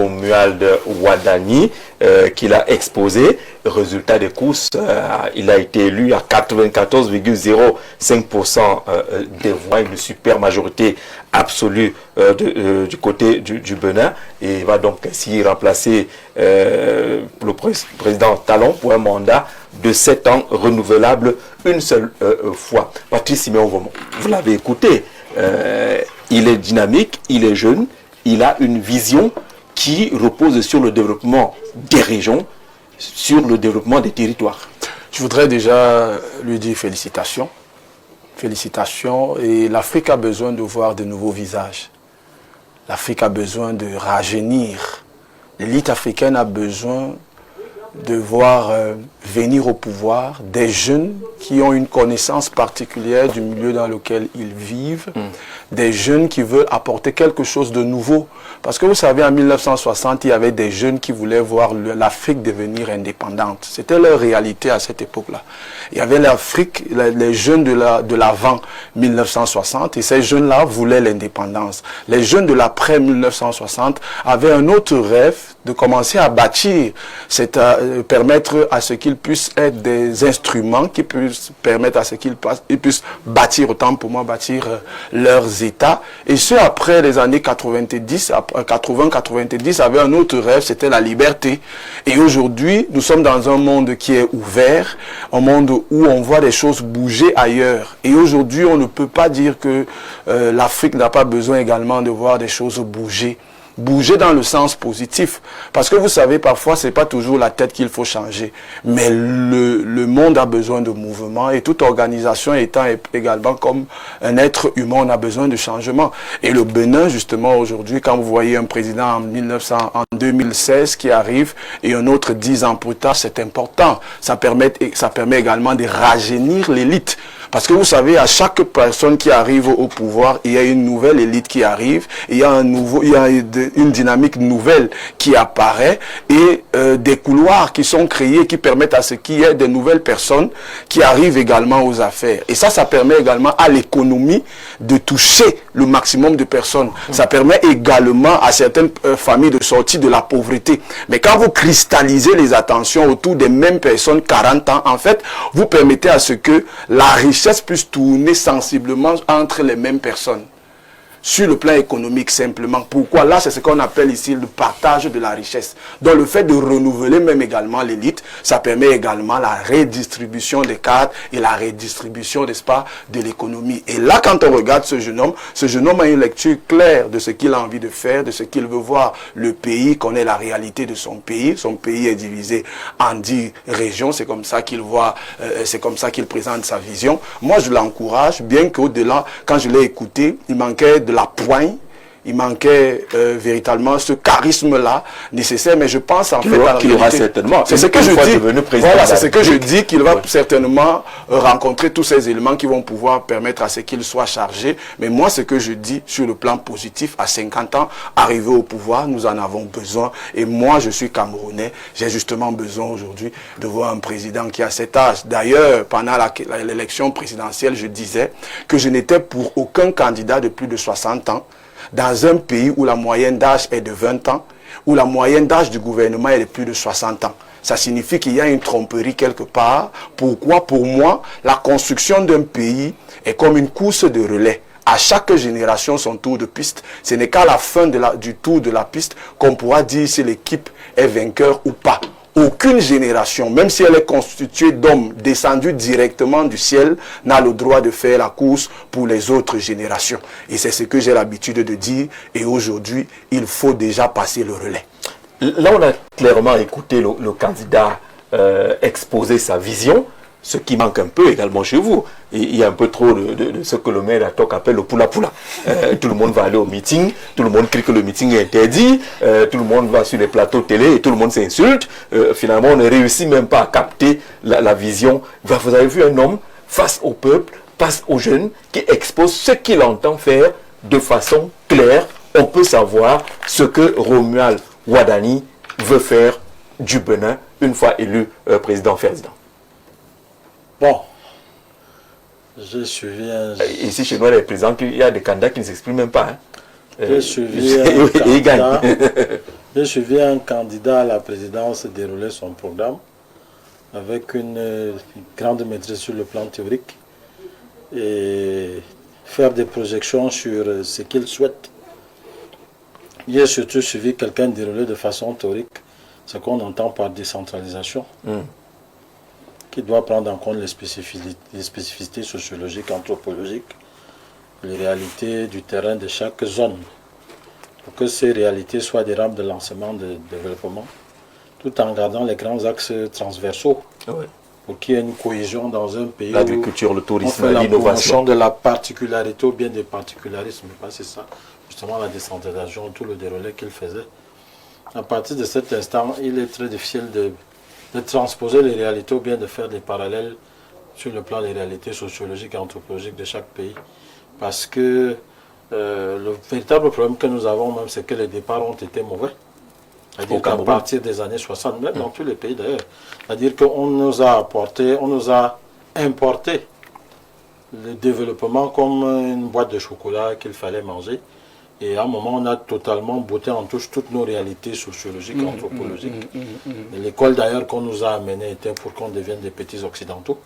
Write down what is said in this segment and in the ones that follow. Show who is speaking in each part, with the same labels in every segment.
Speaker 1: Romuald Wadani qu'il a exposé. Résultat des courses, il a été élu à 94,05% des voix, une super majorité absolue du côté du Bénin, et il va donc ainsi remplacer le président Talon pour un mandat de 7 ans renouvelable une seule fois. Patrice Siméon, vous l'avez écouté, il est dynamique, il est jeune, il a une vision qui repose sur le développement des régions, sur le développement des territoires.
Speaker 2: Je voudrais déjà lui dire félicitations. Félicitations. Et l'Afrique a besoin de voir de nouveaux visages. L'Afrique a besoin de rajeunir. L'élite africaine a besoin de voir venir au pouvoir des jeunes qui ont une connaissance particulière du milieu dans lequel ils vivent, des jeunes qui veulent apporter quelque chose de nouveau. Parce que vous savez, en 1960, il y avait des jeunes qui voulaient voir l'Afrique devenir indépendante. C'était leur réalité à cette époque-là. Il y avait l'Afrique, les jeunes de l'avant 1960, et ces jeunes-là voulaient l'indépendance. Les jeunes de l'après 1960 avaient un autre rêve de commencer à bâtir, permettre à ce qu'ils puissent être des instruments qui puissent permettre à ce qu'ils puissent bâtir, autant pour moi, bâtir leurs États. Et ce, après les années 80-90, avaient un autre rêve, c'était la liberté. Et aujourd'hui, nous sommes dans un monde qui est ouvert, un monde où on voit des choses bouger ailleurs. Et aujourd'hui, on ne peut pas dire que l'Afrique n'a pas besoin également de voir des choses bouger. Bouger dans le sens positif. Parce que vous savez, parfois, ce n'est pas toujours la tête qu'il faut changer. Mais le monde a besoin de mouvement, et toute organisation étant également comme un être humain, on a besoin de changement. Et le Bénin, justement, aujourd'hui, quand vous voyez un président en 2016 qui arrive et un autre 10 ans plus tard, c'est important. Ça permet également de rajeunir l'élite. Parce que vous savez, à chaque personne qui arrive au pouvoir, il y a une nouvelle élite qui arrive, il y a une dynamique nouvelle qui apparaît, et des couloirs qui sont créés qui permettent à ce qu'il y ait de nouvelles personnes qui arrivent également aux affaires. Et ça permet également à l'économie de toucher le maximum de personnes. Ça permet également à certaines familles de sortir de la pauvreté. Mais quand vous cristallisez les attentions autour des mêmes personnes 40 ans, en fait, vous permettez à ce que la richesse puisse tourner sensiblement entre les mêmes personnes. Sur le plan économique simplement. Pourquoi? Là, c'est ce qu'on appelle ici le partage de la richesse. Donc le fait de renouveler même également l'élite, ça permet également la redistribution des cadres et la redistribution, n'est-ce pas, de l'économie. Et là, quand on regarde ce jeune homme a une lecture claire de ce qu'il a envie de faire, de ce qu'il veut voir le pays, connaît la réalité de son pays. Son pays est divisé en 10 régions, c'est comme ça qu'il voit, c'est comme ça qu'il présente sa vision. Moi, je l'encourage, bien qu'au-delà, quand je l'ai écouté, il manquait de la poigne, il manquait véritablement ce charisme-là nécessaire, mais je pense en fait
Speaker 1: qu'il aura certainement.
Speaker 2: C'est ce que je dis. Voilà, c'est ce que je dis, qu'il va certainement rencontrer tous ces éléments qui vont pouvoir permettre à ce qu'il soit chargé. Mais moi, ce que je dis sur le plan positif, à 50 ans, arriver au pouvoir, nous en avons besoin. Et moi, je suis Camerounais, j'ai justement besoin aujourd'hui de voir un président qui a cet âge. D'ailleurs, pendant l'élection présidentielle, je disais que je n'étais pour aucun candidat de plus de 60 ans. Dans un pays où la moyenne d'âge est de 20 ans, où la moyenne d'âge du gouvernement est de plus de 60 ans. Ça signifie qu'il y a une tromperie quelque part. Pourquoi? Pour moi, la construction d'un pays est comme une course de relais. À chaque génération, son tour de piste. Ce n'est qu'à la fin du tour de la piste qu'on pourra dire si l'équipe est vainqueur ou pas. Aucune génération, même si elle est constituée d'hommes descendus directement du ciel, n'a le droit de faire la course pour les autres générations. Et c'est ce que j'ai l'habitude de dire. Et aujourd'hui, il faut déjà passer le relais.
Speaker 1: Là, on a clairement écouté le candidat exposer sa vision, ce qui manque un peu également chez vous. Et il y a un peu trop de ce que le maire d'Atok appelle le poula-poula. Tout le monde va aller au meeting, tout le monde crie que le meeting est interdit, tout le monde va sur les plateaux télé et tout le monde s'insulte. Finalement, on ne réussit même pas à capter la vision. Vous avez vu un homme face au peuple, face aux jeunes, qui expose ce qu'il entend faire de façon claire. On peut savoir ce que Romuald Wadani veut faire du Bénin une fois élu président Ferdinand.
Speaker 3: Bon, j'ai suivi
Speaker 1: Ici, chez nous, les présidents, il y a des candidats qui ne s'expriment même pas. Hein.
Speaker 3: J'ai suivi un candidat J'ai suivi un candidat à la présidence dérouler son programme avec une grande maîtrise sur le plan théorique et faire des projections sur ce qu'il souhaite. J'ai surtout suivi quelqu'un dérouler de façon théorique ce qu'on entend par décentralisation, qui doit prendre en compte les spécificités sociologiques, anthropologiques, les réalités du terrain de chaque zone, pour que ces réalités soient des rampes de lancement de développement, tout en gardant les grands axes transversaux, pour qu'il y ait une cohésion dans un pays.
Speaker 1: L'agriculture, le tourisme,
Speaker 3: l'innovation.
Speaker 1: l'innovation.
Speaker 3: De la particularité ou bien des particularismes, c'est ça, justement la décentralisation, tout le déroulé qu'il faisait. À partir de cet instant, il est très difficile de transposer les réalités ou bien de faire des parallèles sur le plan des réalités sociologiques et anthropologiques de chaque pays. Parce que le véritable problème que nous avons même, c'est que les départs ont été mauvais. C'est-à-dire qu'à partir des années 60, même dans tous les pays d'ailleurs, c'est-à-dire qu'on nous a apporté, on nous a importé le développement comme une boîte de chocolat qu'il fallait manger. Et à un moment, on a totalement botté en touche toutes nos réalités sociologiques, anthropologiques. L'école d'ailleurs qu'on nous a amené était pour qu'on devienne des petits occidentaux.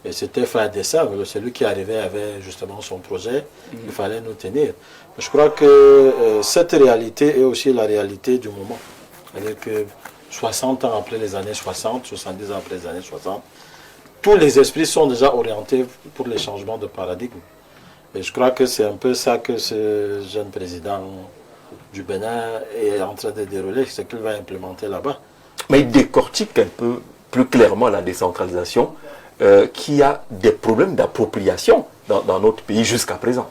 Speaker 3: Et c'était Frère Dessert, celui qui arrivait avait justement son projet, il fallait nous tenir. Je crois que cette réalité est aussi la réalité du moment. C'est-à-dire que 60 ans après les années 60, 70 ans après les années 60, tous les esprits sont déjà orientés pour les changements de paradigme. Et je crois que c'est un peu ça que ce jeune président du Bénin est en train de dérouler, ce qu'il va implémenter là-bas.
Speaker 1: Mais il décortique un peu plus clairement la décentralisation, qui a des problèmes d'appropriation dans notre pays jusqu'à présent.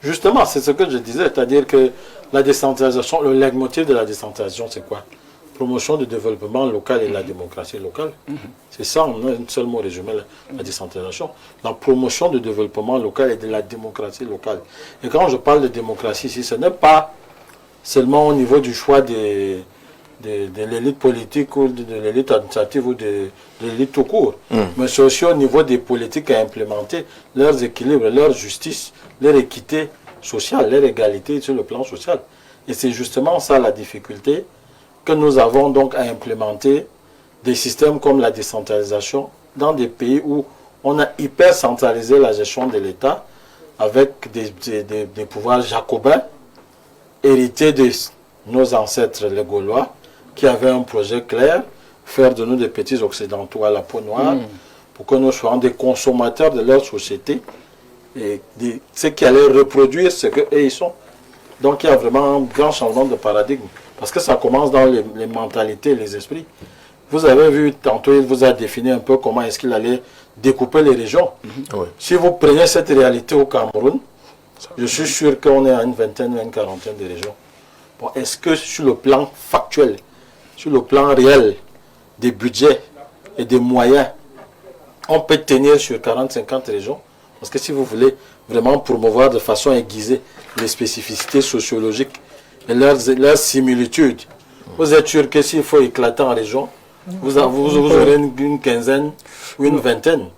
Speaker 3: Justement, c'est ce que je disais, c'est-à-dire que la décentralisation, le leitmotiv de la décentralisation, c'est quoi? Promotion du développement local et la démocratie locale. C'est ça, en un seul mot résumé, la décentralisation. La promotion du développement local et de la démocratie locale. Et quand je parle de démocratie ici, ce n'est pas seulement au niveau du choix de l'élite politique ou de l'élite administrative ou de l'élite tout court, mais c'est aussi au niveau des politiques à implémenter, leurs équilibres, leur justice, leur équité sociale, leur égalité sur le plan social. Et c'est justement ça la difficulté, que nous avons donc à implémenter des systèmes comme la décentralisation dans des pays où on a hyper centralisé la gestion de l'État avec des pouvoirs jacobins hérités de nos ancêtres les Gaulois qui avaient un projet clair, faire de nous des petits occidentaux à la peau noire pour que nous soyons des consommateurs de leur société et ce qui allait reproduire ce qu'eux ils sont. Donc il y a vraiment un grand changement de paradigme. Parce que ça commence dans les mentalités, les esprits. Vous avez vu, tantôt il vous a défini un peu comment est-ce qu'il allait découper les régions. Si vous prenez cette réalité au Cameroun, je suis sûr qu'on est à une vingtaine, une quarantaine de régions. Bon, est-ce que sur le plan factuel, sur le plan réel, des budgets et des moyens, on peut tenir sur 40-50 régions? Parce que si vous voulez vraiment promouvoir de façon aiguisée les spécificités sociologiques, et leurs similitudes. Vous êtes sûr que s'il faut éclater en région, vous aurez une quinzaine ou une vingtaine.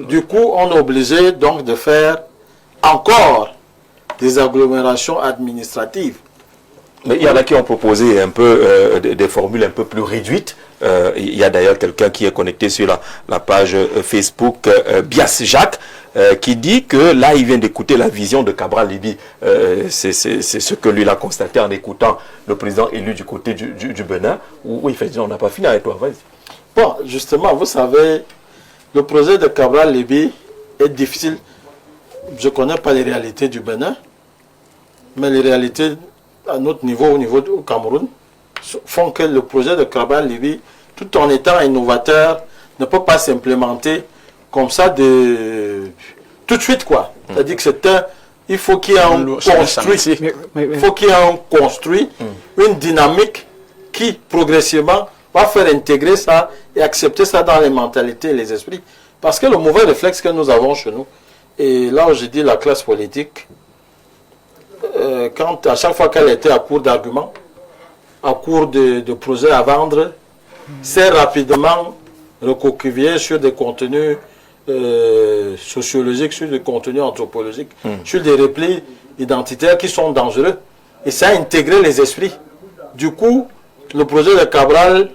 Speaker 3: Du coup, on est obligé donc de faire encore des agglomérations administratives.
Speaker 1: Mais il y en a qui ont proposé un peu des formules un peu plus réduites. Il y a d'ailleurs quelqu'un qui est connecté sur la page Facebook, Bias Jacques, qui dit que là, il vient d'écouter la vision de Cabral Libye. C'est ce que lui a constaté en écoutant le président élu du côté du Bénin, où il fait dire, on n'a pas fini avec toi, vas-y.
Speaker 3: Bon, justement, vous savez, le projet de Cabral Libye est difficile. Je ne connais pas les réalités du Bénin, mais les réalités à notre niveau, au niveau du Cameroun, font que le projet de Cabral Libye, tout en étant innovateur, ne peut pas s'implémenter comme ça tout de suite, quoi. C'est-à-dire que il faut qu'il y ait un construit, il faut qu'il y ait un construit, une dynamique qui progressivement va faire intégrer ça et accepter ça dans les mentalités et les esprits. Parce que le mauvais réflexe que nous avons chez nous, et là où je dis la classe politique, quand à chaque fois qu'elle était à court d'arguments, à court de projets à vendre, c'est rapidement recoquevillé sur des contenus sociologiques, sur des contenus anthropologiques, sur des replis identitaires qui sont dangereux. Et ça a intégré les esprits. Du coup, le projet de Cabral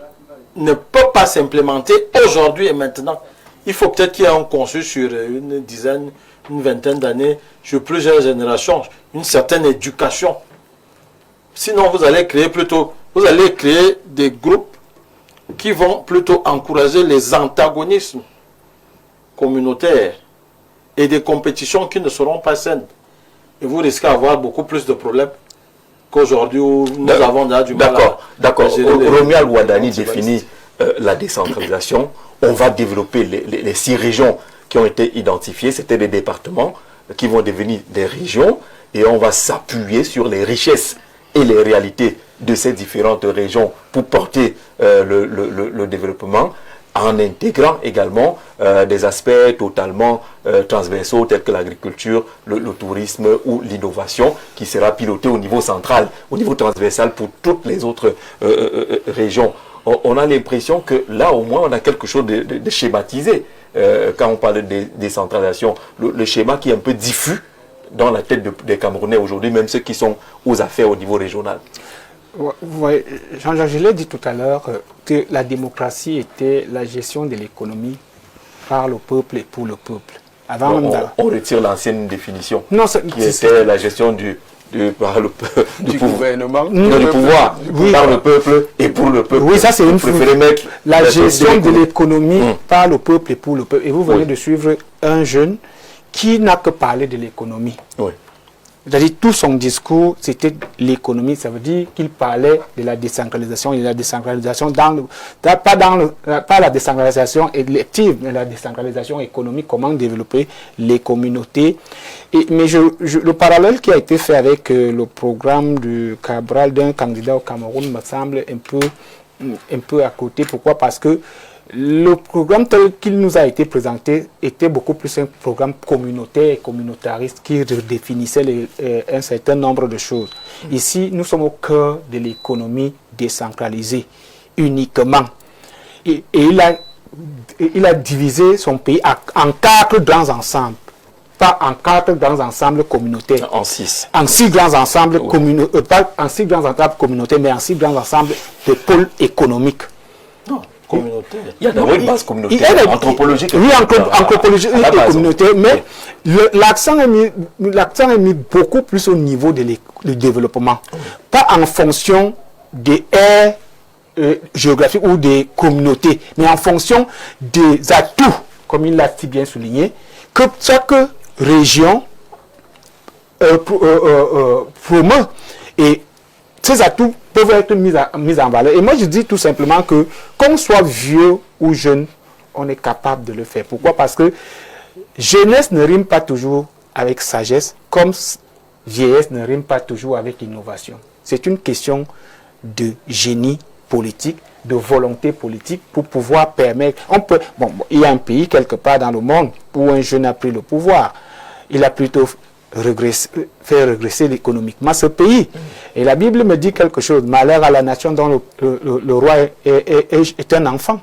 Speaker 3: ne peut pas s'implémenter aujourd'hui et maintenant. Il faut peut-être qu'il y ait un conçu sur une dizaine, une vingtaine d'années, sur plusieurs générations, une certaine éducation. Sinon, vous allez créer des groupes qui vont plutôt encourager les antagonismes communautaires et des compétitions qui ne seront pas saines. Et vous risquez d'avoir beaucoup plus de problèmes qu'aujourd'hui où nous avons déjà du mal à...
Speaker 1: D'accord. Romuald Ouadani définit la décentralisation. On va développer les 6 régions qui ont été identifiées. C'était des départements qui vont devenir des régions. Et on va s'appuyer sur les richesses et les réalités de ces différentes régions pour porter le développement, en intégrant également des aspects totalement transversaux tels que l'agriculture, le tourisme ou l'innovation qui sera piloté au niveau central, au niveau transversal pour toutes les autres régions. On a l'impression que là au moins on a quelque chose de schématisé quand on parle de décentralisation, le schéma qui est un peu diffus dans la tête des Camerounais aujourd'hui, même ceux qui sont aux affaires au niveau régional.
Speaker 4: Oui, Jean-Jacques, je l'ai dit tout à l'heure que la démocratie était la gestion de l'économie par le peuple et pour le peuple. Avant
Speaker 1: on retire l'ancienne définition,
Speaker 4: non,
Speaker 1: qui était la gestion du
Speaker 2: gouvernement,
Speaker 1: du pouvoir,
Speaker 4: oui,
Speaker 1: par le peuple et pour le peuple.
Speaker 4: Oui, ça c'est une
Speaker 1: mettre
Speaker 4: la gestion de l'économie par le peuple et pour le peuple. Et vous venez de suivre un jeune qui n'a que parlé de l'économie.
Speaker 1: Oui.
Speaker 4: C'est-à-dire tout son discours, c'était l'économie. Ça veut dire qu'il parlait de la décentralisation. Et la décentralisation, pas la décentralisation élective, mais la décentralisation économique, comment développer les communautés. Mais le parallèle qui a été fait avec le programme de Cabral d'un candidat au Cameroun me semble un peu à côté. Pourquoi? Parce que le programme tel qu'il nous a été présenté était beaucoup plus un programme communautaire et communautariste qui redéfinissait un certain nombre de choses. Ici, nous sommes au cœur de l'économie décentralisée uniquement. Et il a divisé son pays en 4 grands ensembles. Pas en 4 grands ensembles communautaires.
Speaker 1: En 6.
Speaker 4: En 6 grands ensembles communautaires, pas en 6 grands ensembles communautaires, mais en 6 grands ensembles de pôles économiques.
Speaker 3: Non. Communautaire.
Speaker 1: Il y a d'abord une base communautaire, anthropologique.
Speaker 4: Oui, anthropologique et communautaire, mais l'accent est mis beaucoup plus au niveau du développement. Pas en fonction des aires géographiques ou des communautés, mais en fonction des atouts, comme il l'a si bien souligné, que chaque région promeut. Et ces atouts peuvent être mis en valeur. Et moi, je dis tout simplement que, qu'on soit vieux ou jeune, on est capable de le faire. Pourquoi? Parce que jeunesse ne rime pas toujours avec sagesse, comme vieillesse ne rime pas toujours avec innovation. C'est une question de génie politique, de volonté politique pour pouvoir permettre... il y a un pays quelque part dans le monde où un jeune a pris le pouvoir. Il a plutôt faire régresser économiquement ce pays. Et la Bible me dit quelque chose. Malheur à la nation dont le roi est un enfant.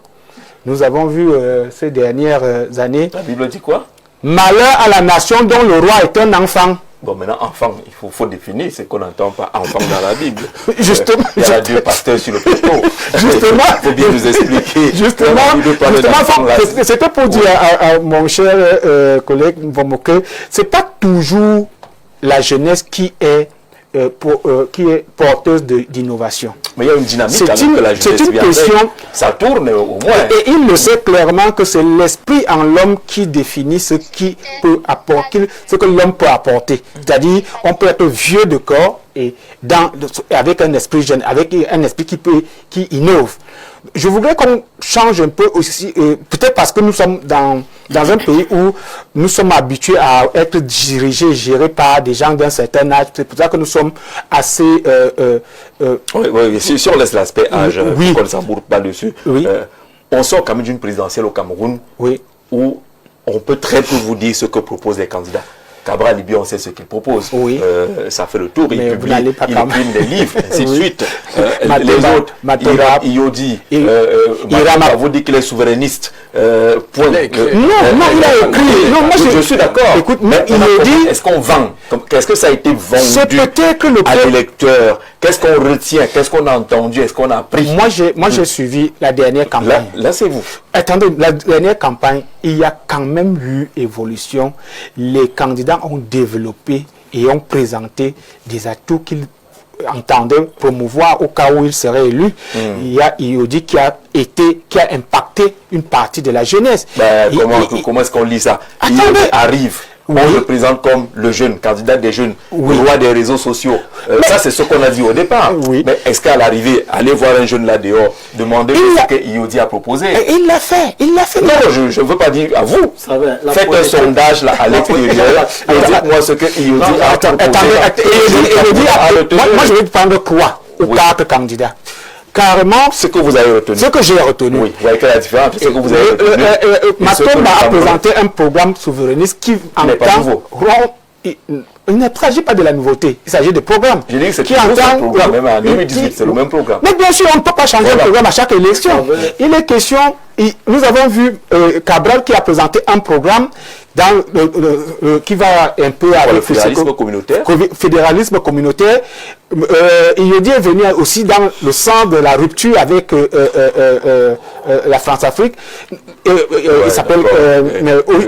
Speaker 4: Nous avons vu ces dernières années.
Speaker 1: La Bible dit quoi?
Speaker 4: Malheur à la nation dont le roi est un enfant.
Speaker 1: Bon, maintenant, enfant, il faut définir ce qu'on entend par enfant dans la Bible.
Speaker 4: Justement.
Speaker 1: Il y a 2 pasteurs sur le plateau.
Speaker 4: Justement.
Speaker 1: Il faut bien nous expliquer.
Speaker 4: Justement, c'était pour dire à mon cher collègue Mvomoke, c'est pas toujours la jeunesse qui est porteuse d'innovation.
Speaker 1: Mais il y a une dynamique
Speaker 4: c'est une question.
Speaker 1: Ça tourne au moins.
Speaker 4: Et il le sait clairement que c'est l'esprit en l'homme qui définit ce qui peut apporter, ce que l'homme peut apporter. C'est-à-dire, on peut être vieux de corps et avec un esprit jeune, avec un esprit qui innove. Je voudrais qu'on change un peu aussi, peut-être parce que nous sommes dans un pays où nous sommes habitués à être dirigés, gérés par des gens d'un certain âge. C'est pour ça que nous sommes assez...
Speaker 1: oui, si on laisse l'aspect âge, qu'on ne s'embourbe pas dessus,
Speaker 4: oui.
Speaker 1: On sort quand même d'une présidentielle au Cameroun,
Speaker 4: oui,
Speaker 1: où on peut très peu vous dire ce que proposent les candidats. Cabral Libye, on sait ce qu'il propose.
Speaker 4: Oui.
Speaker 1: Ça fait le tour.
Speaker 4: Mais
Speaker 1: il publie des livres, ainsi de
Speaker 4: oui.
Speaker 1: suite. Les autres, Iodi, vous dit qu'il est souverainiste. point.
Speaker 4: Non, il a écrit. Non, moi
Speaker 1: je suis d'accord.
Speaker 4: Écoute, mais il me dit...
Speaker 1: Est-ce qu'on vend? Qu'est-ce que ça a été vendu à l'électeur? Qu'est-ce qu'on retient? Qu'est-ce qu'on a entendu? Est-ce qu'on a appris?
Speaker 4: Moi, j'ai suivi la dernière campagne.
Speaker 1: Là c'est vous.
Speaker 4: Attendez, la dernière campagne, il y a quand même eu évolution. Les candidats ont développé et ont présenté des atouts qu'ils entendaient promouvoir au cas où ils seraient élus. Il y a IOD qui a impacté une partie de la jeunesse.
Speaker 1: Comment est-ce qu'on lit ça?
Speaker 4: Attendez.
Speaker 1: IOD arrive. On le présente comme le jeune, candidat des jeunes, le roi des réseaux sociaux. Ça, c'est ce qu'on a dit au départ.
Speaker 4: Oui.
Speaker 1: Mais est-ce qu'à l'arrivée, aller voir un jeune là dehors, demander ce que IOD a proposé?
Speaker 4: Et il l'a fait.
Speaker 1: Non, je ne veux pas dire à vous. Faites un sondage là à l'extérieur et dites-moi ce que IOD a proposé.
Speaker 4: Moi, je vais prendre quoi aux quatre candidats? Carrément,
Speaker 1: ce que vous avez retenu.
Speaker 4: Ce que j'ai retenu.
Speaker 1: Oui, vous voyez quelle est la différence? Ce que vous avez retenu.
Speaker 4: Matomba a présenté un programme souverainiste qui
Speaker 1: n'est pas nouveau.
Speaker 4: Il ne s'agit pas de la nouveauté, il s'agit de programme.
Speaker 1: Je dis que c'est le programme, même en 2018, c'est le même programme.
Speaker 4: Mais bien sûr, on ne peut pas changer le programme à chaque élection. Il est question, nous avons vu Cabral qui a présenté un programme qui va un peu avec
Speaker 1: le fédéralisme communautaire.
Speaker 4: Fédéralisme communautaire. Il est venu aussi dans le sens de la rupture avec la France-Afrique. Il s'appelle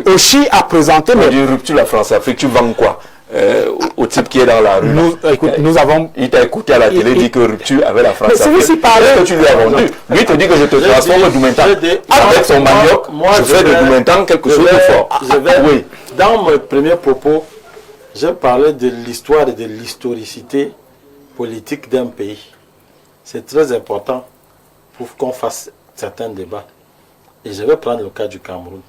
Speaker 4: Oshi a présenté.
Speaker 1: Mais du rupture la France-Afrique, tu vends quoi? Au type qui est dans la rue.
Speaker 4: Nous avons...
Speaker 1: Il t'a écouté à la télé, dit que rupture avec la France.
Speaker 4: Mais c'est lui qui parlait.
Speaker 1: Que tu lui as vendu. Lui te dit que je te transforme au Doumentan. Avec son manioc, je fais de Doumentan quelque chose de fort.
Speaker 3: Oui. Dans mes premiers propos, j'ai parlé de l'histoire et de l'historicité politique d'un pays. C'est très important pour qu'on fasse certains débats. Et je vais prendre le cas du Cameroun.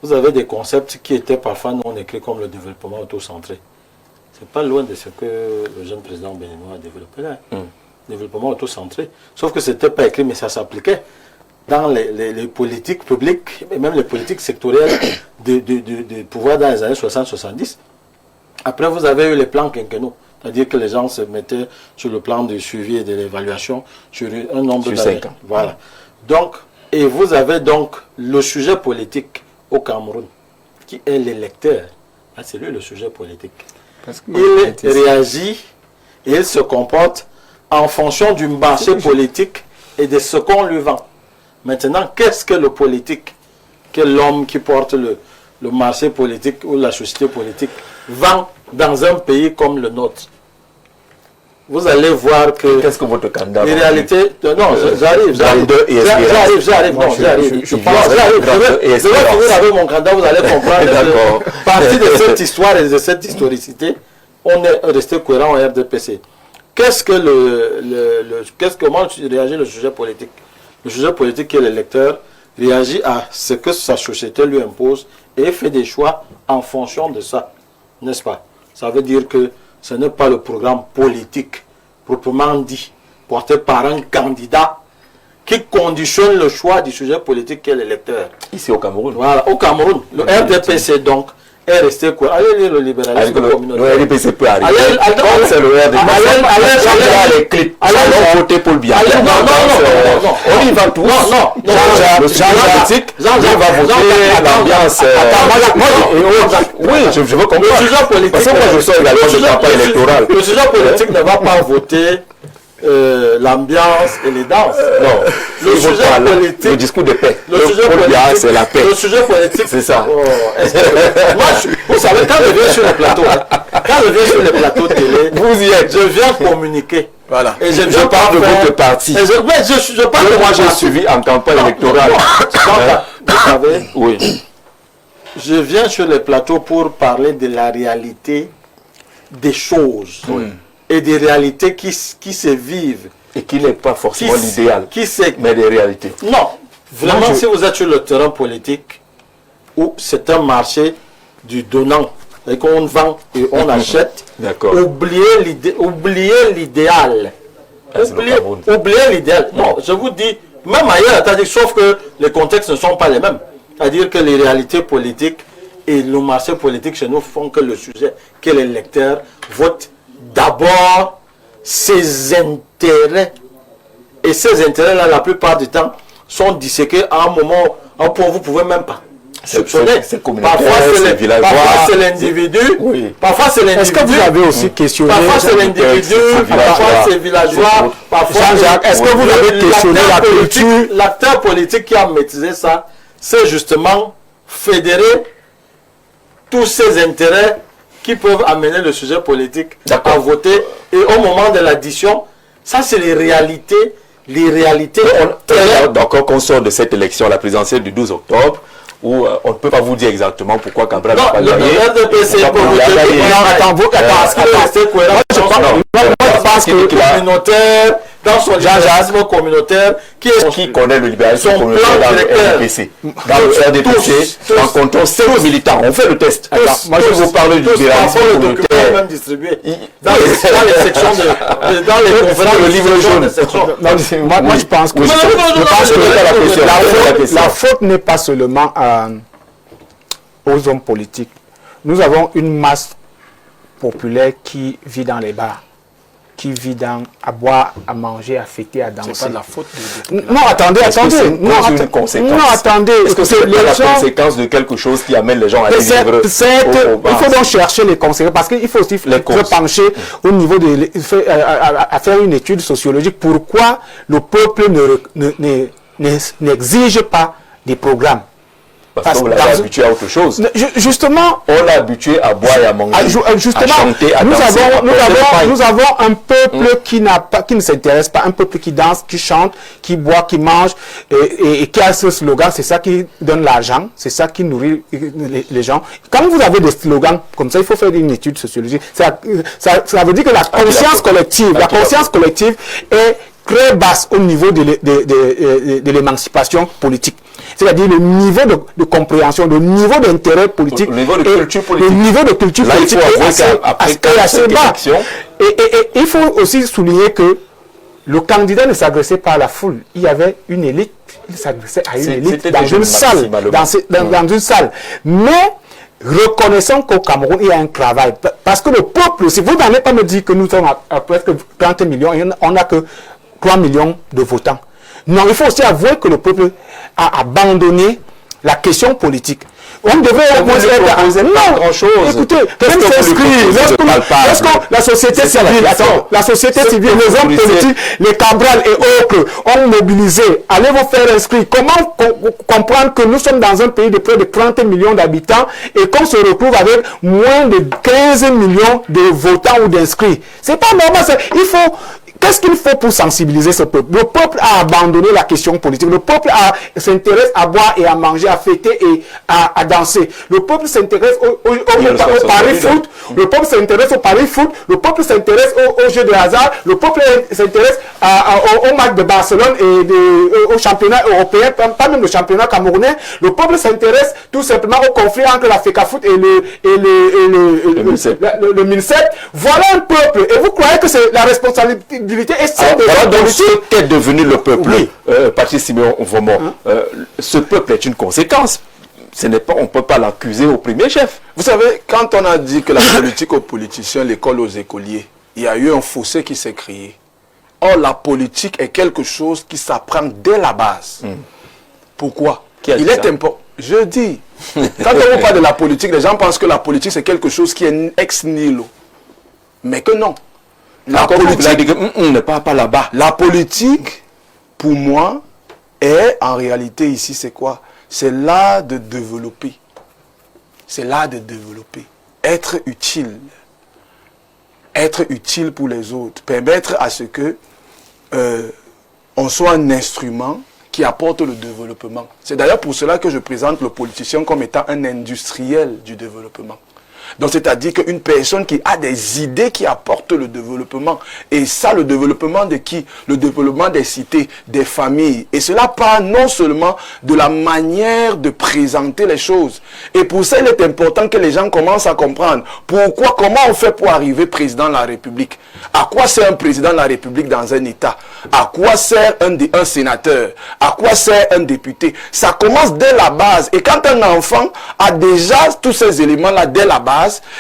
Speaker 3: Vous avez des concepts qui étaient parfois non écrits comme le développement auto-centré. Ce n'est pas loin de ce que le jeune président béninois a développé là. Développement auto-centré. Sauf que ce n'était pas écrit, mais ça s'appliquait dans les politiques publiques, et même les politiques sectorielles de pouvoir dans les années 60-70. Après, vous avez eu les plans quinquennaux. C'est-à-dire que les gens se mettaient sur le plan du suivi et de l'évaluation sur un nombre d'années. Voilà. Donc, et vous avez donc le sujet politique au Cameroun, qui est l'électeur. C'est lui le sujet politique. Il réagit et il se comporte en fonction du marché politique et de ce qu'on lui vend. Maintenant, qu'est-ce que le politique, que l'homme qui porte le marché politique ou la société politique vend dans un pays comme le nôtre? Vous allez voir que...
Speaker 1: Qu'est-ce que votre candidat...
Speaker 3: En réalité... Non, j'arrive. Je vais finir avec mon candidat, vous allez comprendre.
Speaker 1: D'accord.
Speaker 3: Partie de cette histoire et de cette historicité, on est resté cohérent au RDPC. Comment réagit le sujet politique? Le sujet politique qui est l'électeur réagit à ce que sa société lui impose et fait des choix en fonction de ça. N'est-ce pas? Ça veut dire que ce n'est pas le programme politique, proprement dit, porté par un candidat qui conditionne le choix du sujet politique qu'est l'électeur.
Speaker 1: Ici au Cameroun.
Speaker 3: Voilà, au Cameroun. Le RDPC donc est resté quoi? Allez lire le libéralisme communautaire.
Speaker 1: Le RDPC peut arriver. C'est le RDPC.
Speaker 3: Allez
Speaker 1: les clips. Allez voter Paul Biya.
Speaker 3: Non.
Speaker 1: On y va tous.
Speaker 3: Non.
Speaker 1: Le sujet politique, il va voter l'ambiance. Oui, je veux comprendre.
Speaker 3: Le sujet politique.
Speaker 1: Parce que moi je sors également du campagne électorale.
Speaker 3: Le sujet politique ne va pas voter l'ambiance et les danses.
Speaker 1: Non.
Speaker 3: Le sujet politique.
Speaker 1: Le discours de paix.
Speaker 3: Le sujet politique,
Speaker 1: c'est la paix.
Speaker 3: Le sujet politique.
Speaker 1: C'est ça.
Speaker 3: Moi, vous savez, quand je viens sur les plateaux, télé,
Speaker 1: vous y êtes.
Speaker 3: Je viens communiquer.
Speaker 1: Voilà.
Speaker 3: Et
Speaker 1: je parle de votre parti.
Speaker 3: Je parle de
Speaker 1: moi j'ai suivi en campagne électorale.
Speaker 3: Vous savez,
Speaker 1: oui.
Speaker 3: Je viens sur les plateaux pour parler de la réalité des choses. Et des réalités qui se vivent.
Speaker 1: Et qui n'est pas forcément l'idéal, mais des réalités.
Speaker 3: Non, vraiment, si vous êtes sur le terrain politique, où c'est un marché du donnant, et qu'on vend et on achète, oubliez l'idéal. Oubliez l'idéal. Non, je vous dis, même ailleurs, c'est-à-dire, sauf que les contextes ne sont pas les mêmes. C'est-à-dire que les réalités politiques et le marché politique chez nous font que le sujet, que les lecteurs votent d'abord ses intérêts. Et ces intérêts-là, la plupart du temps, sont disséqués à un moment vous pouvez même pas soupçonner.
Speaker 1: C'est communautaire,
Speaker 3: Parfois c'est l'individu.
Speaker 1: Oui.
Speaker 3: Parfois c'est l'individu.
Speaker 4: Est-ce que vous avez aussi questionné?
Speaker 3: Parfois c'est l'individu, parfois c'est villageois, parfois
Speaker 4: Jean-Jacques, est-ce que vous avez questionné la culture?
Speaker 3: L'acteur politique qui a maîtrisé ça, c'est justement fédérer tous ces intérêts qui peuvent amener le sujet politique à voter. Et au moment de l'addition, ça c'est les réalités.
Speaker 1: D'accord, qu'on sort de cette élection, la présidentielle du 12 octobre, où on ne peut pas vous dire exactement pourquoi Cabral n'a pas gagné.
Speaker 3: Je pense que communautaire, dans son libéralisme communautaire,
Speaker 1: qui connaît le libéralisme communautaire dans le RDPC. Dans le RDPC, rencontrons 5 militants. On fait le test. Moi, je vous parle du libéralisme communautaire.
Speaker 3: Même distribué dans les sections dans les conférences
Speaker 1: de livre jaune.
Speaker 4: Moi, je pense que la faute n'est pas seulement aux hommes politiques. Nous avons une masse populaire qui vit dans les bars, qui vit à boire, à manger, à fêter, à danser.
Speaker 2: C'est pas de la faute
Speaker 4: Non, attendez. Non, attendez.
Speaker 1: Est-ce que c'est la conséquence de quelque chose qui amène les gens à vivre
Speaker 4: il faut donc chercher les conséquences, parce qu'il faut aussi se pencher au niveau à faire une étude sociologique. Pourquoi le peuple n'exige pas des programmes?
Speaker 1: Parce qu'on l'a habitué à autre chose.
Speaker 4: Justement,
Speaker 1: on l'a habitué à boire et à manger,
Speaker 4: justement,
Speaker 1: à chanter, à danser.
Speaker 4: Nous avons un peuple qui ne s'intéresse pas, un peuple qui danse, qui chante, qui boit, qui mange, et qui a ce slogan. C'est ça qui donne l'argent, c'est ça qui nourrit les gens. Quand vous avez des slogans comme ça, il faut faire une étude sociologique. Ça veut dire que la conscience collective est très basse au niveau de l'émancipation politique. C'est-à-dire le niveau de compréhension, le niveau d'intérêt politique,
Speaker 1: le niveau de culture politique.
Speaker 4: Le niveau de culture politique est assez bas. Et il faut aussi souligner que le candidat ne s'adressait pas à la foule. Il y avait une élite, il s'adressait à une élite dans une salle. Dans une salle. Mais reconnaissons qu'au Cameroun, il y a un travail. Parce que le peuple, si vous n'allez pas me dire que nous sommes à presque 30 millions, on n'a que 3 millions de votants. Non, il faut aussi avouer que le peuple a abandonné la question politique. On devrait au moins non,
Speaker 1: grand-chose.
Speaker 4: Écoutez, même s'inscrire, la société civile, les hommes politiques, les Cabral et autres ont mobilisé, allez vous faire inscrire. Comment comprendre que nous sommes dans un pays de près de 30 millions d'habitants et qu'on se retrouve avec moins de 15 millions de votants ou d'inscrits? C'est pas normal. Qu'est-ce qu'il faut pour sensibiliser ce peuple? Le peuple a abandonné la question politique. Le peuple s'intéresse à boire et à manger, à fêter et à danser. Le peuple s'intéresse au pari foot. Le peuple s'intéresse au pari foot. Le peuple s'intéresse aux jeux de hasard. Le peuple s'intéresse au match de Barcelone et au championnat européen, pas même le championnat camerounais. Le peuple s'intéresse tout simplement au conflit entre la FECAFOOT et le MINSEP. Voilà un peuple. Et vous croyez que c'est la responsabilité?
Speaker 1: Voilà donc ce qu'est devenu le peuple. Oui. Patrice Siméon Vomor, ce peuple est une conséquence. On ne peut pas l'accuser au premier chef.
Speaker 2: Vous savez, quand on a dit que la politique aux politiciens, l'école aux écoliers, il y a eu un fossé qui s'est créé. Or, la politique est quelque chose qui s'apprend dès la base. Pourquoi? Il est important. Je dis, quand on parle de la politique, les gens pensent que la politique c'est quelque chose qui est ex nihilo. Mais que non. La politique
Speaker 1: n'est pas là-bas.
Speaker 2: La politique, pour moi, est en réalité ici, c'est quoi? C'est l'art de développer. C'est l'art de développer. Être utile. Être utile pour les autres. Permettre à ce que on soit un instrument qui apporte le développement. C'est d'ailleurs pour cela que je présente le politicien comme étant un industriel du développement. Donc, c'est-à-dire qu'une personne qui a des idées qui apportent le développement. Et ça, le développement de qui? Le développement des cités, des familles. Et cela part non seulement de la manière de présenter les choses. Et pour ça, il est important que les gens commencent à comprendre comment on fait pour arriver président de la République. À quoi sert un président de la République dans un État? À quoi sert un sénateur? À quoi sert un député? Ça commence dès la base. Et quand un enfant a déjà tous ces éléments-là dès la base,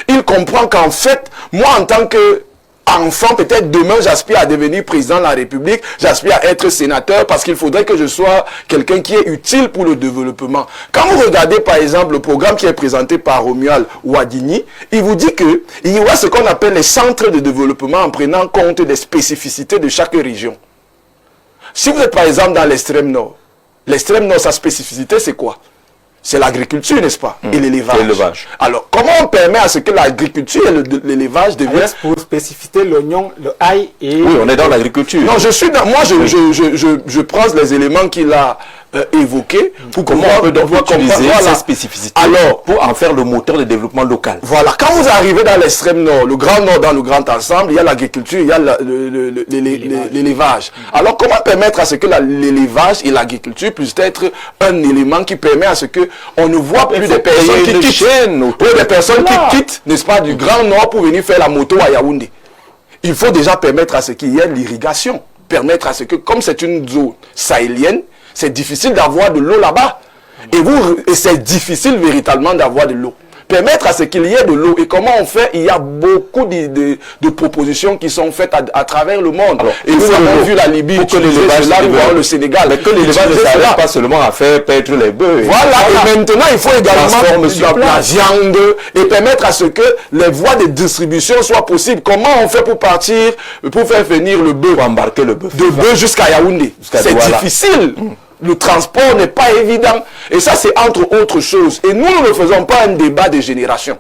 Speaker 2: il comprend qu'en fait, moi en tant que enfant, peut-être demain, j'aspire à devenir président de la République, j'aspire à être sénateur parce qu'il faudrait que je sois quelqu'un qui est utile pour le développement. Quand vous regardez, par exemple, le programme qui est présenté par Romuald Ouadini, il vous dit qu'il y aura ce qu'on appelle les centres de développement en prenant compte des spécificités de chaque région. Si vous êtes, par exemple, dans l'extrême nord, sa spécificité, c'est quoi? C'est l'agriculture, n'est-ce pas? Et l'élevage. Alors, comment on permet à ce que l'agriculture et l'élevage deviennent...
Speaker 4: Pour spécifier l'oignon, le ail et...
Speaker 1: Oui, on est dans l'agriculture.
Speaker 2: Non, je prends les éléments qu'il a évoqués pour
Speaker 1: comment on peut donc utiliser ces spécificités pour en faire le moteur de développement local.
Speaker 2: Voilà, quand vous arrivez dans l'extrême nord, le grand nord dans le grand ensemble, il y a l'agriculture, il y a l'élevage. Alors, comment permettre à ce que l'élevage et l'agriculture puissent être un élément qui permet à ce que on ne voit plus des personnes qui quittent, des personnes qui quittent, n'est-ce pas, du grand nord pour venir faire la moto à Yaoundé. Il faut déjà permettre à ce qu'il y ait l'irrigation, permettre à ce que, comme c'est une zone sahélienne, c'est difficile d'avoir de l'eau là-bas. Et c'est difficile véritablement d'avoir de l'eau. Permettre à ce qu'il y ait de l'eau. Et comment on fait? Il y a beaucoup de propositions qui sont faites à travers le monde. Alors, et nous avons vu la Libye,
Speaker 1: pour que l'élevage,
Speaker 2: le Sénégal.
Speaker 1: Mais que l'élevage ne s'arrête pas seulement à faire paître les bœufs.
Speaker 2: Voilà, et maintenant il faut également la viande et permettre à ce que les voies de distribution soient possibles. Comment on fait pour partir, pour faire venir le bœuf,
Speaker 1: embarquer le bœuf
Speaker 2: de bœuf jusqu'à Yaoundé? C'est difficile. Le transport n'est pas évident. Et ça, c'est entre autres choses. Et nous ne faisons pas un débat de génération.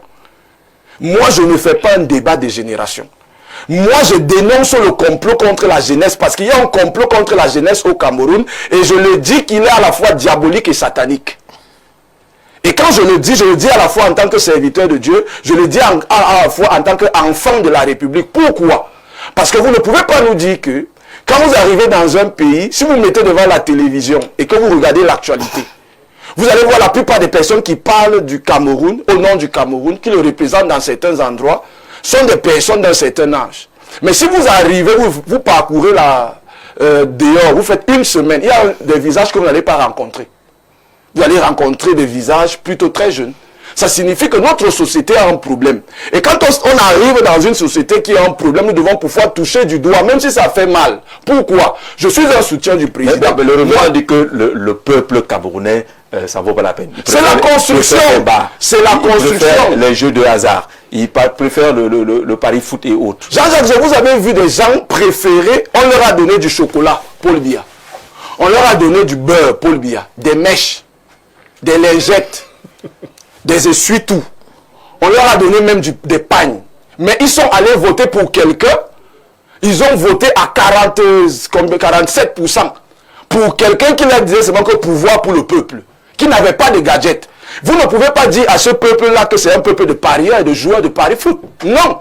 Speaker 2: Moi, je ne fais pas un débat de génération. Moi, je dénonce le complot contre la jeunesse parce qu'il y a un complot contre la jeunesse au Cameroun et je le dis qu'il est à la fois diabolique et satanique. Et quand je le dis à la fois en tant que serviteur de Dieu, je le dis à la fois en tant qu'enfant de la République. Pourquoi? Parce que vous ne pouvez pas nous dire que quand vous arrivez dans un pays, si vous mettez devant la télévision et que vous regardez l'actualité, vous allez voir la plupart des personnes qui parlent du Cameroun, au nom du Cameroun, qui le représentent dans certains endroits, sont des personnes d'un certain âge. Mais si vous arrivez, vous parcourez dehors, vous faites une semaine, il y a des visages que vous n'allez pas rencontrer. Vous allez rencontrer des visages plutôt très jeunes. Ça signifie que notre société a un problème. Et quand on arrive dans une société qui a un problème, nous devons pouvoir toucher du doigt, même si ça fait mal. Pourquoi? Je suis un soutien du président.
Speaker 1: Mais le gouvernement dit que le peuple camerounais, ça ne vaut pas la peine.
Speaker 2: C'est la construction. C'est la construction.
Speaker 1: Les jeux de hasard. Ils préfèrent le pari foot et autres.
Speaker 2: Jean-Jacques, vous avez vu des gens préférés, on leur a donné du chocolat, Paul Biya. On leur a donné du beurre, Paul Biya. Des mèches, des lingettes, des essuie-tout. On leur a donné même des pagnes. Mais ils sont allés voter pour quelqu'un. Ils ont voté à 47% pour quelqu'un qui leur disait seulement que pouvoir pour le peuple, qui n'avait pas de gadget. Vous ne pouvez pas dire à ce peuple-là que c'est un peuple de parieurs et de joueurs de paris foot. Non.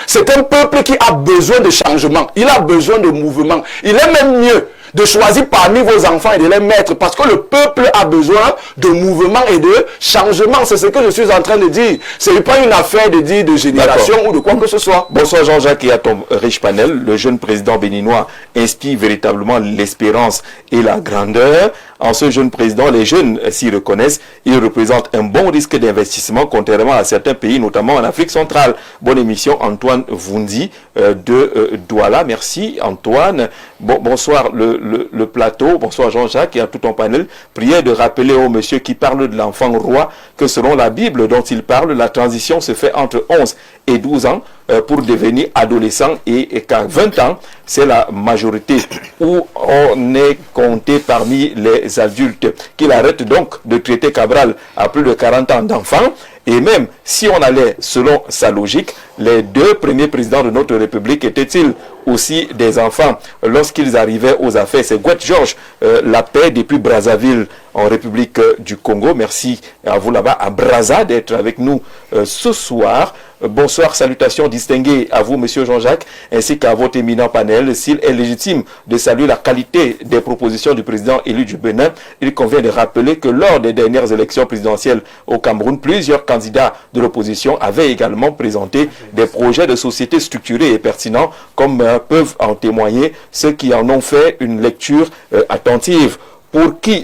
Speaker 2: C'est un peuple qui a besoin de changement. Il a besoin de mouvement. Il est même mieux de choisir parmi vos enfants et de les mettre parce que le peuple a besoin de mouvement et de changement. C'est ce que je suis en train de dire. Ce n'est pas une affaire de dire de génération ou de quoi que ce soit.
Speaker 1: Bonsoir Jean-Jacques et à ton riche panel. Le jeune président béninois inspire véritablement l'espérance et la grandeur. En ce jeune président, les jeunes s'y reconnaissent. Il représente un bon risque d'investissement contrairement à certains pays, notamment en Afrique centrale. Bonne émission, Antoine Vundi de Douala. Merci Antoine. Bonsoir le plateau. Bonsoir Jean-Jacques et à tout ton panel. Prière de rappeler au monsieur qui parle de l'enfant roi que selon la Bible dont il parle, la transition se fait entre 11 et 12 ans pour devenir adolescent et qu'à 20 ans, c'est la majorité où on est compté parmi les adultes. Qu'il arrête donc de traiter Cabral à plus de 40 ans d'enfant. Et même si on allait selon sa logique, les deux premiers présidents de notre République étaient-ils aussi des enfants lorsqu'ils arrivaient aux affaires? C'est Gouet Georges, la paix depuis Brazzaville en République du Congo. Merci à vous là-bas à Brazza d'être avec nous ce soir. Bonsoir, salutations distinguées à vous, monsieur Jean-Jacques, ainsi qu'à votre éminent panel. S'il est légitime de saluer la qualité des propositions du président élu du Bénin, il convient de rappeler que lors des dernières élections présidentielles au Cameroun, plusieurs candidats de l'opposition avaient également présenté des projets de société structurés et pertinents, comme peuvent en témoigner ceux qui en ont fait une lecture attentive. pour qui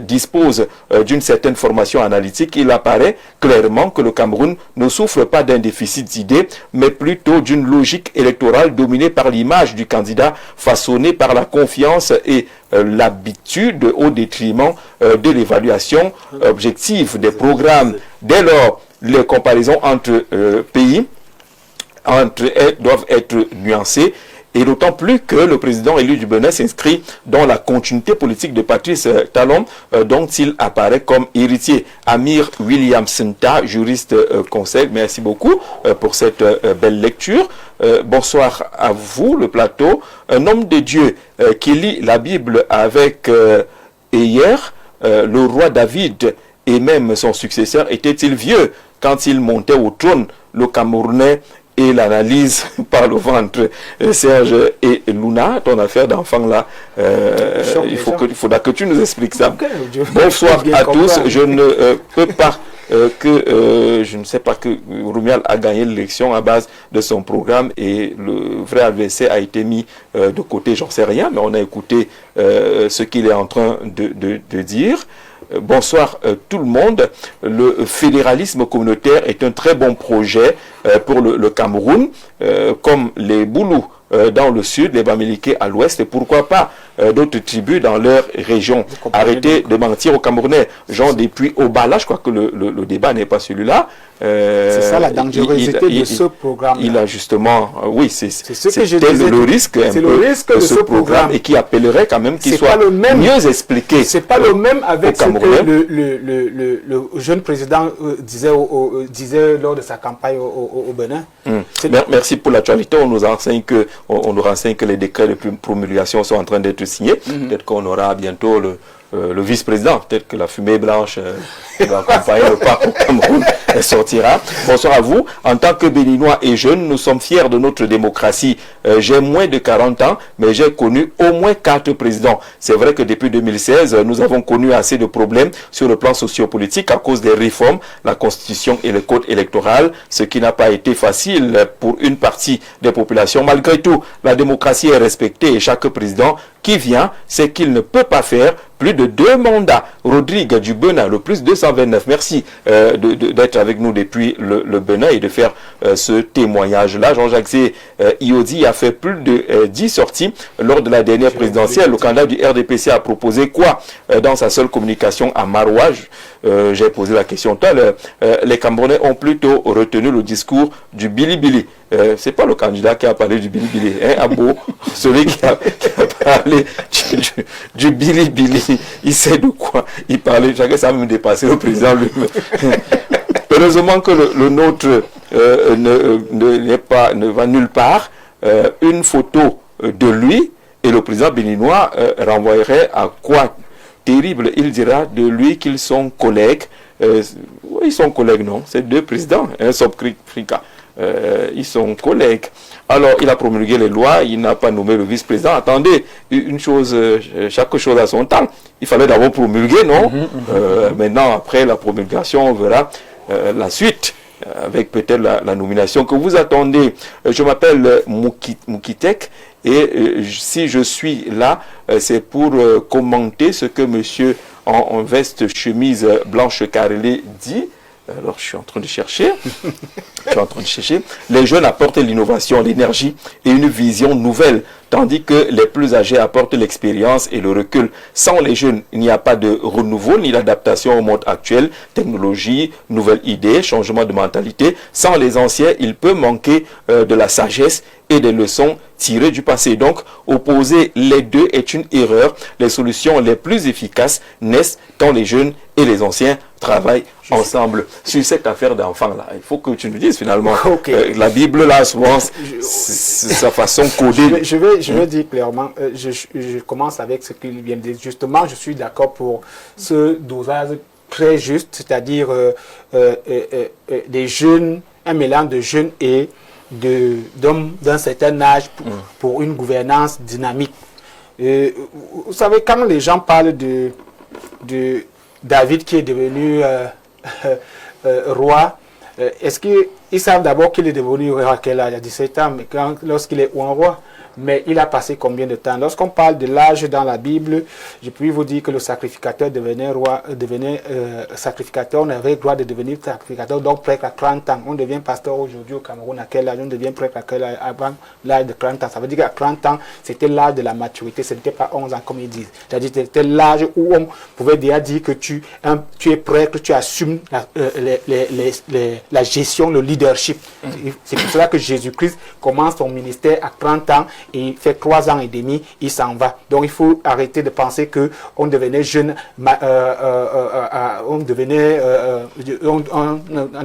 Speaker 1: dispose d'une certaine formation analytique, il apparaît clairement que le Cameroun ne souffre pas d'un déficit d'idées, mais plutôt d'une logique électorale dominée par l'image du candidat, façonnée par la confiance et l'habitude au détriment de l'évaluation objective des programmes. Dès lors, les comparaisons entre pays doivent être nuancées, et d'autant plus que le président élu du Bénin s'inscrit dans la continuité politique de Patrice Talon, dont il apparaît comme héritier. Amir Williamson-Ta, juriste conseil, merci beaucoup pour cette belle lecture. Bonsoir à vous, le plateau. Un homme de Dieu qui lit la Bible avec hier, le roi David et même son successeur, était-il vieux quand il montait au trône? Le Camerounais et l'analyse par le ventre. Serge et Luna, ton affaire d'enfant là, il faudra que tu nous expliques ça. Okay, bonsoir à tous. Je ne peux pas je ne sais pas que Roumial a gagné l'élection à base de son programme et le vrai adversaire a été mis de côté, j'en sais rien, mais on a écouté ce qu'il est en train de dire. Bonsoir tout le monde. Le fédéralisme communautaire est un très bon projet pour le Cameroun, comme les Boulous dans le sud, les Bamileke à l'ouest, et pourquoi pas d'autres tribus dans leur région. Arrêtez de mentir aux Camerounais. Jean depuis Obala, je crois que le débat n'est pas celui-là.
Speaker 4: C'est ça la dangerosité de ce programme.
Speaker 1: Il a justement, oui, c'est
Speaker 4: le
Speaker 1: risque,
Speaker 4: c'est le risque de ce programme
Speaker 1: et qui appellerait quand même qu'il soit mieux expliqué.
Speaker 4: C'est pas le même avec ce que le jeune président disait lors de sa campagne au Bénin.
Speaker 1: Merci pour l'actualité. On nous enseigne que les décrets de promulgation sont en train d'être signés. Peut-être qu'on aura bientôt le vice-président, peut-être que la fumée blanche qui va accompagner le parc au Cameroun sortira. Bonsoir à vous. En tant que Béninois et jeunes, nous sommes fiers de notre démocratie. J'ai moins de 40 ans, mais j'ai connu au moins 4 présidents. C'est vrai que depuis 2016, nous avons connu assez de problèmes sur le plan sociopolitique à cause des réformes, la constitution et le code électoral, ce qui n'a pas été facile pour une partie des populations. Malgré tout, la démocratie est respectée et chaque président qui vient sait qu'il ne peut pas faire plus de 2 mandats. Rodrigue du Bénin, le plus 229. Merci d'être avec nous depuis le Bénin et de faire ce témoignage-là. Jean-Jacques Iodi a fait plus de 10 sorties lors de la dernière présidentielle. Le candidat du RDPC a proposé quoi dans sa seule communication à Maroua? J'ai posé la question tout à l'heure. Les Camerounais ont plutôt retenu le discours du Bilibili. C'est pas le candidat qui a parlé du Bilibili, hein, Abo, celui qui a parlé du Bilibili. Il sait de quoi il parlait. Chacun ça même dépassé le président lui-même. Heureusement que le nôtre ne va nulle part. Une photo de lui et le président béninois renvoyerait à quoi? Terrible. Il dira de lui qu'ils sont collègues. Oui, ils sont collègues, non? C'est 2 présidents, un Sobkrika. Ils sont collègues. Alors, il a promulgué les lois, il n'a pas nommé le vice-président. Attendez, une chose, chaque chose a son temps. Il fallait d'abord promulguer, non? Maintenant, après la promulgation, on verra la suite, avec peut-être la nomination que vous attendez. Je m'appelle Moukitek, et si je suis là, c'est pour commenter ce que monsieur en veste chemise blanche carrelée dit. Alors, je suis en train de chercher. Les jeunes apportent l'innovation, l'énergie et une vision nouvelle, tandis que les plus âgés apportent l'expérience et le recul. Sans les jeunes, il n'y a pas de renouveau ni d'adaptation au monde actuel, technologie, nouvelles idées, changement de mentalité. Sans les anciens, il peut manquer de la sagesse et des leçons tirées du passé. Donc, opposer les deux est une erreur. Les solutions les plus efficaces naissent quand les jeunes et les anciens travaillent ensemble. Sur cette affaire d'enfant-là, il faut que tu nous dises finalement, la Bible, là, souvent, sa façon codée.
Speaker 4: Je vais dire clairement, je commence avec ce qu'il vient de dire. Justement, je suis d'accord pour ce dosage très juste, c'est-à-dire des jeunes, un mélange de jeunes et d'hommes d'un certain âge pour une gouvernance dynamique. Vous savez, quand les gens parlent de David qui est devenu roi, est-ce que ils savent d'abord qu'il est devenu roi à quel âge, à 17 ans, mais lorsqu'il est un roi. Mais il a passé combien de temps? Lorsqu'on parle de l'âge dans la Bible, je puis vous dire que le sacrificateur devenait roi, devenait sacrificateur. On avait le droit de devenir sacrificateur, donc prêtre à 30 ans. On devient pasteur aujourd'hui au Cameroun à quel âge? On devient prêtre à quel âge? Avant l'âge de 30 ans. Ça veut dire qu'à 30 ans, c'était l'âge de la maturité. Ce n'était pas 11 ans comme ils disent. C'est-à-dire que c'était l'âge où on pouvait déjà dire que tu es prêtre, tu assumes la gestion, le leadership. C'est pour cela que Jésus-Christ commence son ministère à 30 ans. Et il fait 3 ans et demi, il s'en va. Donc il faut arrêter de penser qu'on devenait jeune, on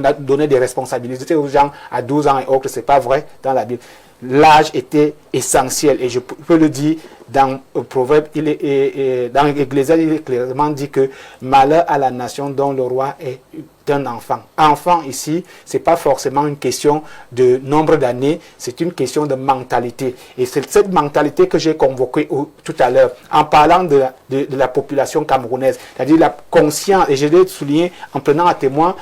Speaker 4: a donné des responsabilités aux gens à 12 ans et autres. C'est pas vrai dans la Bible. L'âge était essentiel et je peux le dire dans le Proverbe, dans l'Ecclésiaste, il est clairement dit que malheur à la nation dont le roi est un enfant. Enfant ici, c'est pas forcément une question de nombre d'années, c'est une question de mentalité. Et c'est cette mentalité que j'ai convoquée tout à l'heure en parlant de la population camerounaise, c'est-à-dire la conscience, et je l'ai souligné en prenant à témoin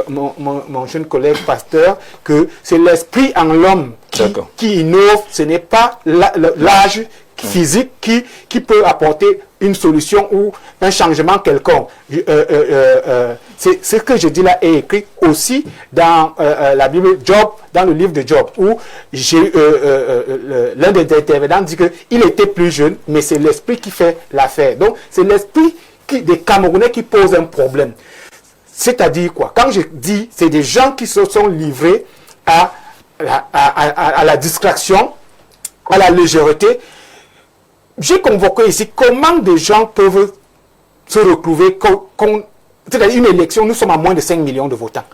Speaker 4: mon jeune collègue pasteur, que c'est l'esprit en l'homme qui innove, ce n'est pas l'âge physique qui peut apporter une solution ou un changement quelconque. C'est ce que je dis là est écrit aussi dans la Bible, Job, dans le livre de Job, où l'un des intervenants dit qu'il était plus jeune, mais c'est l'esprit qui fait l'affaire. Donc, c'est l'esprit des Camerounais qui pose un problème. C'est-à-dire quoi? Quand je dis, c'est des gens qui se sont livrés à la distraction, à la légèreté. J'ai convoqué ici comment des gens peuvent se retrouver, c'est-à-dire une élection, nous sommes à moins de 5 millions de votants.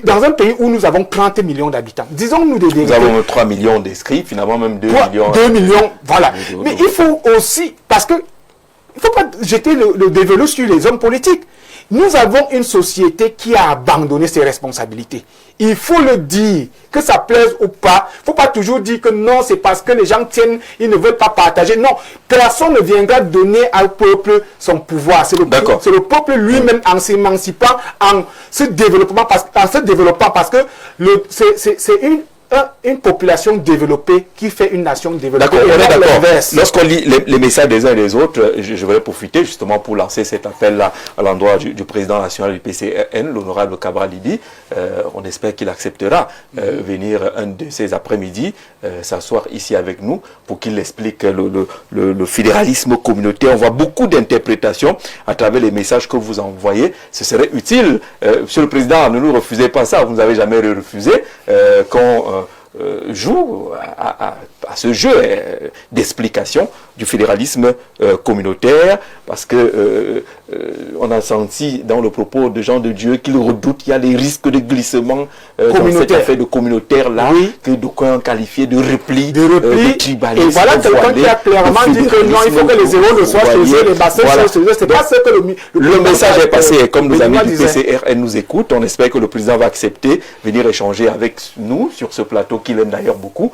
Speaker 4: Dans un pays où nous avons 30 millions d'habitants, disons-nous des vérités.
Speaker 1: Nous avons 3 millions d'inscrits, finalement même 2 millions.
Speaker 4: 2 millions, voilà. Mais il faut aussi, parce que il ne faut pas jeter le dévolu sur les hommes politiques. Nous avons une société qui a abandonné ses responsabilités. Il faut le dire, que ça plaise ou pas. Il ne faut pas toujours dire que non, c'est parce que les gens tiennent, ils ne veulent pas partager. Non, personne ne viendra donner au peuple son pouvoir. C'est le peuple lui-même en s'émancipant, en se développant, parce que c'est une population développée qui fait une nation développée.
Speaker 1: D'accord, on est d'accord. Lorsqu'on lit les messages des uns et des autres, je vais profiter justement pour lancer cet appel-là à l'endroit du président national du PCRN, l'honorable Cabral Lidi. On espère qu'il acceptera venir un de ces après-midi, s'asseoir ici avec nous pour qu'il explique le fédéralisme communautaire. On voit beaucoup d'interprétations à travers les messages que vous envoyez. Ce serait utile. Monsieur le Président, ne nous refusez pas ça. Vous ne nous avez jamais refusé qu'on joue à ce jeu d'explication du fédéralisme communautaire, parce que on a senti dans le propos de gens de Dieu qu'ils redoutent, il y a des risques de glissement dans cette affaire de communautaire là, que d'aucuns qualifiaient de repli, de tribalisme.
Speaker 4: Et voilà quelqu'un qui a clairement dit que non, il faut que les zéros ne soient chez eux, les bassins soient chez eux. C'est pas ce que
Speaker 1: le message est passé. Et comme nos amis du PCRN nous écoutent, on espère que le président va accepter venir échanger avec nous sur ce plateau qu'il aime d'ailleurs beaucoup,